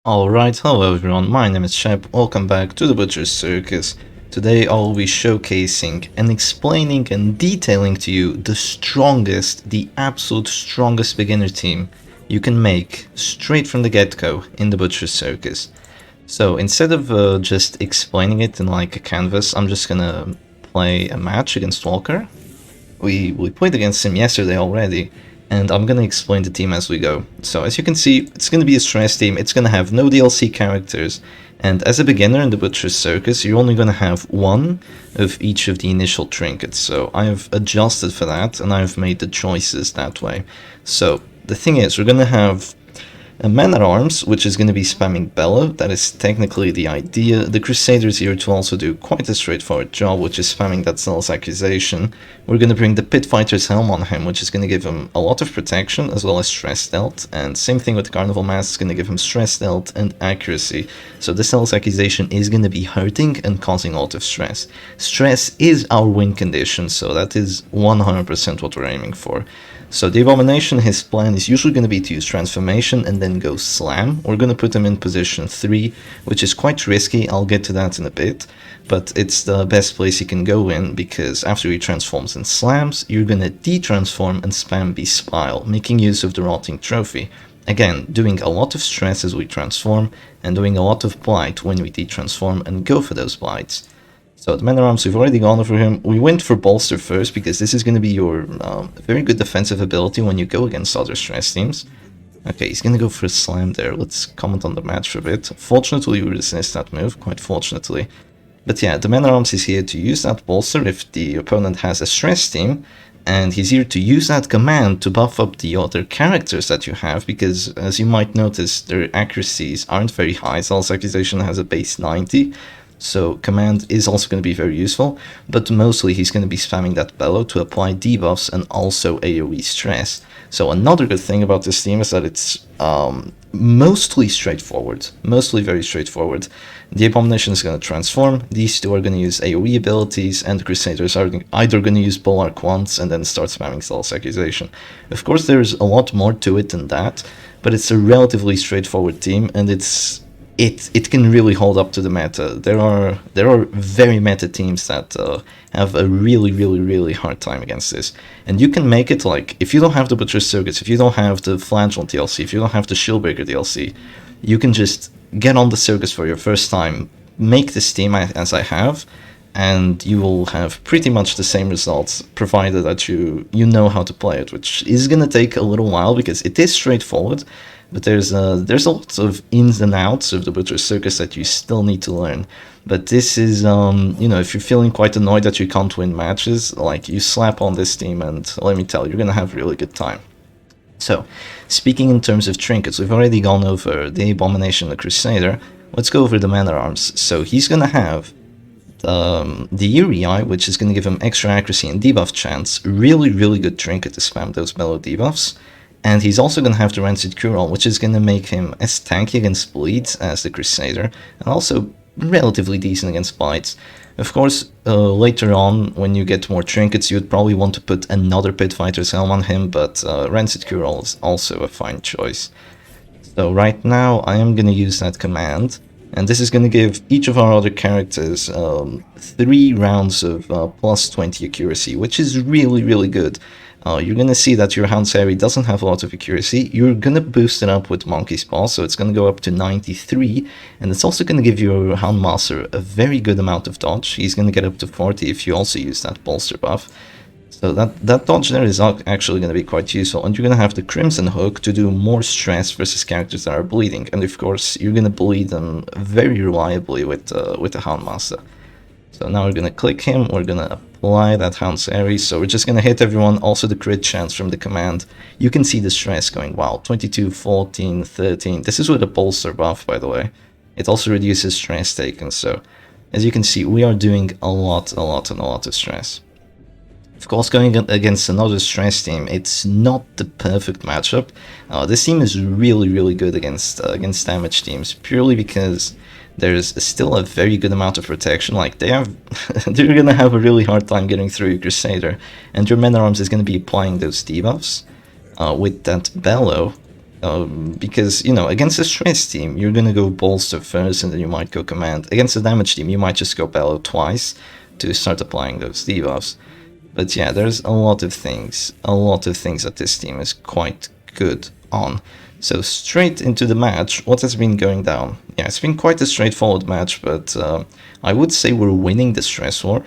Alright, hello everyone, my name is Shep, welcome back to the Butcher's Circus. Today I'll be showcasing and explaining and detailing to you the absolute strongest beginner team you can make straight from the get-go in the Butcher's Circus. So instead of just explaining it in like a canvas, I'm just gonna play a match against Walker. We played against him yesterday already, and I'm gonna explain the team as we go. So as you can see, it's gonna be a stress team, it's gonna have no DLC characters, and as a beginner in the Butcher's Circus, you're only gonna have one of each of the initial trinkets. So I've adjusted for that, and I've made the choices that way. So the thing is, we're gonna have a man-at-arms, which is going to be spamming Bellow. That is technically the idea. The Crusader's here to also do quite a straightforward job, which is spamming that Zealous Accusation. We're going to bring the Pit Fighter's Helm on him, which is going to give him a lot of protection, as well as stress dealt. And same thing with the Carnival Mask, is going to give him stress dealt and accuracy. So the Zealous Accusation is going to be hurting and causing a lot of stress. Stress is our win condition, so that is 100% what we're aiming for. So the Abomination, his plan is usually going to be to use Transformation and then go Slam. We're going to put him in position 3, which is quite risky, I'll get to that in a bit. But it's the best place he can go in, because after he transforms and slams, you're going to de-transform and spam Bespile, making use of the Rotting Trophy. Again, doing a lot of stress as we transform, and doing a lot of blight when we de-transform and go for those blights. So the man-at-arms, we've already gone over him. We went for Bolster first, because this is going to be your very good defensive ability when you go against other stress teams. Okay, he's going to go for a Slam there. Let's comment on the match for a bit. Fortunately, we resist that move, quite fortunately. But yeah, the man-at-arms is here to use that Bolster if the opponent has a stress team, and he's here to use that command to buff up the other characters that you have, because as you might notice, their accuracies aren't very high. Zealous Accusation has a base 90. So command is also going to be very useful, but mostly he's going to be spamming that Bellow to apply debuffs and also AoE stress. So another good thing about this team is that it's mostly straightforward, mostly very straightforward. The Abomination is going to transform, these two are going to use AoE abilities, and the Crusaders are either going to use Bulwark once and then start spamming Zealous Accusation. Of course there's a lot more to it than that, but it's a relatively straightforward team, and it can really hold up to the meta. There are very meta teams that have a really hard time against this. And you can make it like, if you don't have the Butcher's Circus, if you don't have the Flagellant DLC, if you don't have the Shieldbreaker DLC, you can just get on the Circus for your first time, make this team as I have, and you will have pretty much the same results, provided that you know how to play it, which is going to take a little while because it is straightforward. But there's a lot of ins and outs of the Butcher's Circus that you still need to learn. But this is, you know, if you're feeling quite annoyed that you can't win matches, like, you slap on this team and let me tell you, you're gonna have a really good time. So, speaking in terms of trinkets, we've already gone over the Abomination and the Crusader. Let's go over the man-at-arms. So he's gonna have the Uri, which is gonna give him extra accuracy and debuff chance. Really good trinket to spam those Bellow debuffs. And he's also going to have the Rancid Cure-All, which is going to make him as tanky against bleeds as the Crusader, and also relatively decent against bites. Of course, later on, when you get more trinkets, you would probably want to put another Pit Fighter's Helm on him, but Rancid Cure-All is also a fine choice. So right now, I am going to use that command, and this is going to give each of our other characters 3 rounds of plus 20 accuracy, which is really good. You're going to see that your Hound's Harry doesn't have a lot of accuracy. You're going to boost it up with Monkey's Paw, so it's going to go up to 93, and it's also going to give your Houndmaster a very good amount of dodge. He's going to get up to 40 if you also use that bolster buff. So that dodge there is actually going to be quite useful, and you're going to have the Crimson Hook to do more stress versus characters that are bleeding, and of course you're going to bleed them very reliably with the Houndmaster. So now we're going to click him, we're going to apply that Hound's Airy, so we're just going to hit everyone, also the crit chance from the command. You can see the stress going, wow, 22, 14, 13, this is with a bolster buff, by the way. It also reduces stress taken, so as you can see, we are doing a lot of stress. Of course, going against another stress team, it's not the perfect matchup. This team is really good against damage teams, purely because there's still a very good amount of protection. Like, they're gonna have a really hard time getting through your Crusader, and your man-at-arms is gonna be applying those debuffs with that Bellow. Because, you know, against a stress team, you're gonna go bolster first and then you might go command. Against a damage team, you might just go bellow twice to start applying those debuffs. But yeah, there's a lot of things that this team is quite good on. So straight into the match, what has been going down? Yeah, it's been quite a straightforward match, but I would say we're winning the stress war.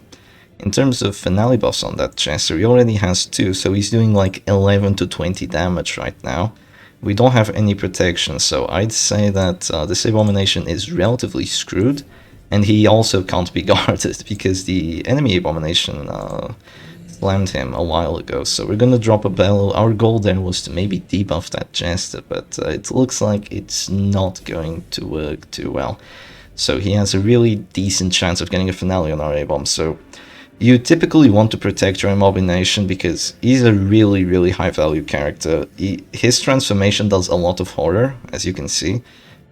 In terms of finale buffs on that Chester, he already has 2, so he's doing like 11 to 20 damage right now. We don't have any protection, so I'd say that this Abomination is relatively screwed, and he also can't be guarded because the enemy Abomination slammed him a while ago. So we're gonna drop a bellow. Our goal there was to maybe debuff that Jester, but it looks like it's not going to work too well. So he has a really decent chance of getting a finale on our A-bomb. So you typically want to protect your Abomination because he's a really high value character. His transformation does a lot of horror, as you can see.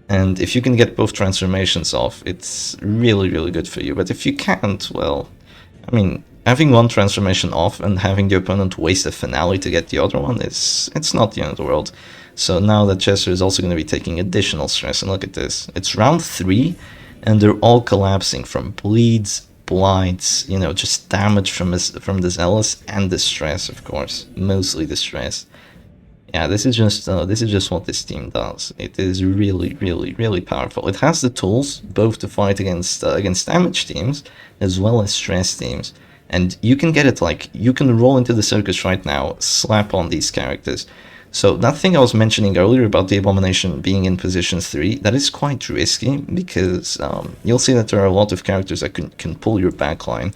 And if you can get both transformations off, it's really good for you. But if you can't, well, I mean, having one transformation off and having the opponent waste a finale to get the other one, it's not the end of the world. So now that Chester is also going to be taking additional stress, and look at this. It's round 3, and they're all collapsing from bleeds, blights, you know, just damage from the Zealous, and the stress, of course. Mostly the stress. Yeah, this is just what this team does. It is really powerful. It has the tools both to fight against damage teams as well as stress teams. And you can get it, like, you can roll into the Circus right now, slap on these characters. So that thing I was mentioning earlier about the Abomination being in position 3, that is quite risky, because you'll see that there are a lot of characters that can pull your backline.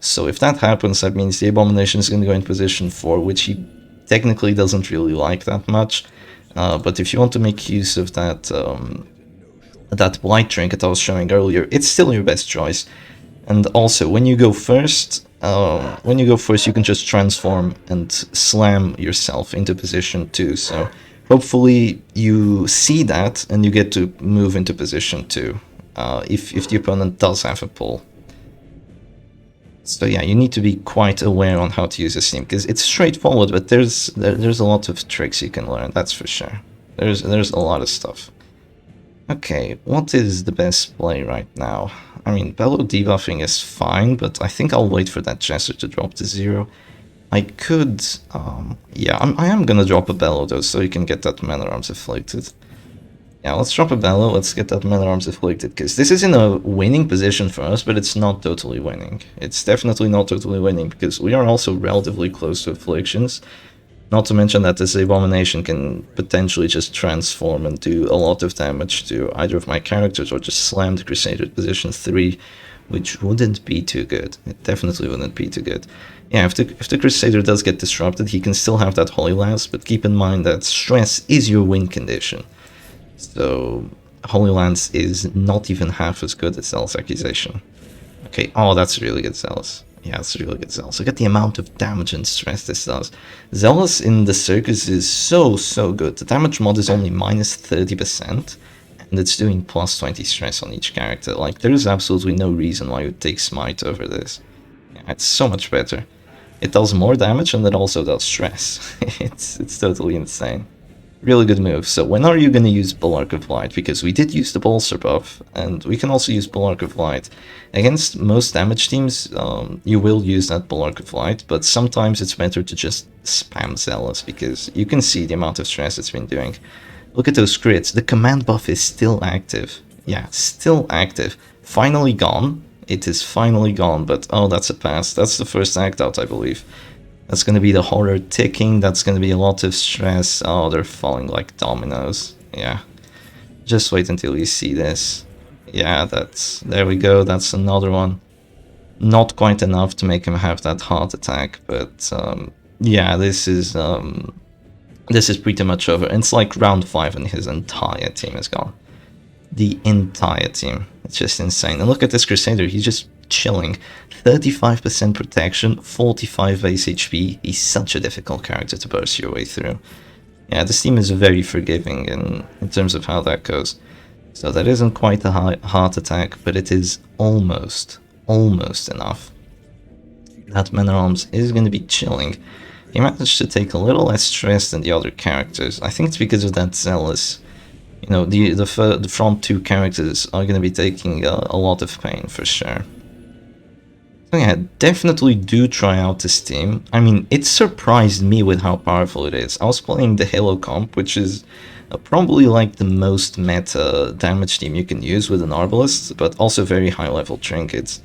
So if that happens, that means the Abomination is going to go in position 4, which he technically doesn't really like that much. But if you want to make use of that, that Blight trinket I was showing earlier, it's still your best choice. And also, when you go first, you can just transform and slam yourself into position 2. So hopefully you see that and you get to move into position 2 if the opponent does have a pull. So yeah, you need to be quite aware on how to use this team, because it's straightforward, but there's a lot of tricks you can learn, that's for sure. There's a lot of stuff. Okay, what is the best play right now? I mean, Bellow debuffing is fine, but I think I'll wait for that Jester to drop to 0. I could, yeah, I am gonna drop a Bellow though, so you can get that Man at Arms Afflicted. Yeah, let's drop a Bellow, let's get that Man at Arms Afflicted, because this is in a winning position for us, but it's not totally winning. It's definitely not totally winning, because we are also relatively close to Afflictions. Not to mention that this Abomination can potentially just transform and do a lot of damage to either of my characters, or just slam the Crusader at position 3, which wouldn't be too good. It definitely wouldn't be too good. Yeah, if the Crusader does get disrupted, he can still have that Holy Lance, but keep in mind that stress is your win condition. So Holy Lance is not even half as good as Zealous Accusation. Okay, oh, that's really good Zealous. Yeah, it's really good Zealous. Look at the amount of damage and stress this does. Zealous in the Circus is so good. The damage mod is only minus 30%, and it's doing plus 20 stress on each character. Like, there is absolutely no reason why you would take Smite over this. Yeah, it's so much better. It does more damage, and it also does stress. It's totally insane. Really good move. So when are you going to use Bulwark of Light? Because we did use the Bolster buff, and we can also use Bulwark of Light. Against most damage teams, you will use that Bulwark of Light, but sometimes it's better to just spam Zealous, because you can see the amount of stress it's been doing. Look at those crits. The command buff is still active. Yeah, still active. Finally gone. It is finally gone, but oh, that's a pass. That's the first act out, I believe. That's going to be the horror ticking, that's going to be a lot of stress. Oh, they're falling like dominoes. Yeah. Just wait until you see this. Yeah, there we go, that's another one. Not quite enough to make him have that heart attack, but yeah, this is pretty much over. It's like round 5 and his entire team is gone. The entire team. It's just insane. And look at this Crusader, he's just chilling. 35% protection, 45 base HP. He's such a difficult character to burst your way through. Yeah, this team is very forgiving in terms of how that goes. So that isn't quite a heart attack, but it is almost enough. That Man at Arms is going to be chilling. he managed to take a little less stress than the other characters. I think it's because of that zealous. You know, the front two characters are going to be taking a lot of pain for sure. So yeah, definitely do try out this team. I mean, it surprised me with how powerful it is. I was playing the Halo comp, which is probably like the most meta damage team you can use with an Arbalest, but also very high level trinkets.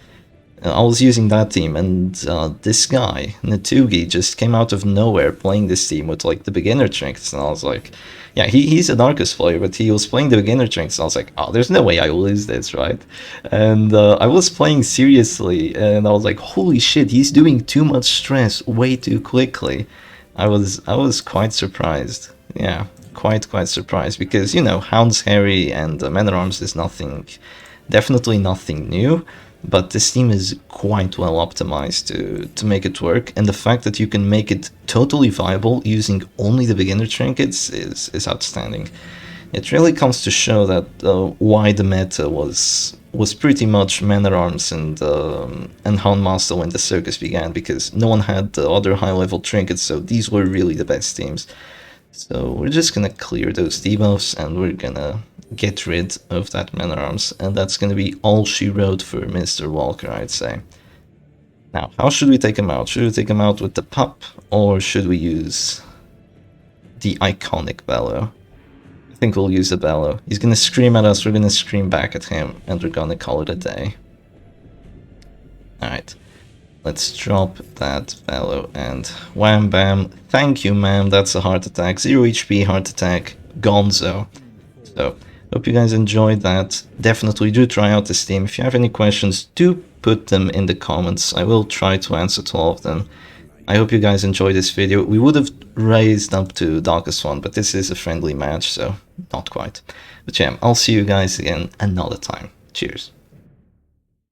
I was using that team, and this guy, Netugi, just came out of nowhere playing this team with like the beginner trinkets, and I was like, yeah, he's a Darkus player, but he was playing the beginner trinkets, and I was like, oh, there's no way I will lose this, right? And I was playing seriously, and I was like, holy shit, he's doing too much stress way too quickly. I was quite surprised. Yeah, quite surprised, because, you know, Hound's Harry and Man at Arms is nothing, definitely nothing new. But this team is quite well optimized to make it work, and the fact that you can make it totally viable using only the beginner trinkets is outstanding. It really comes to show that why the meta was pretty much Man at Arms and Houndmaster when the Circus began, because no one had the other high level trinkets, so these were really the best teams. So we're just gonna clear those debuffs, and we're gonna get rid of that Man at Arms, and that's gonna be all she wrote for Mr. Walker, I'd say. Now, how should we take him out? Should we take him out with the pup, or should we use the iconic bellow? I think we'll use the bellow. He's gonna scream at us, we're gonna scream back at him, and we're gonna call it a day. Alright. Let's drop that bellow, and wham bam. Thank you, ma'am. That's a heart attack. 0 HP heart attack. Gonzo. So, hope you guys enjoyed that. Definitely do try out this team. If you have any questions, do put them in the comments. I will try to answer to all of them. I hope you guys enjoyed this video. We would have raised up to Darkest 1, but this is a friendly match, so not quite. But yeah, I'll see you guys again another time. Cheers.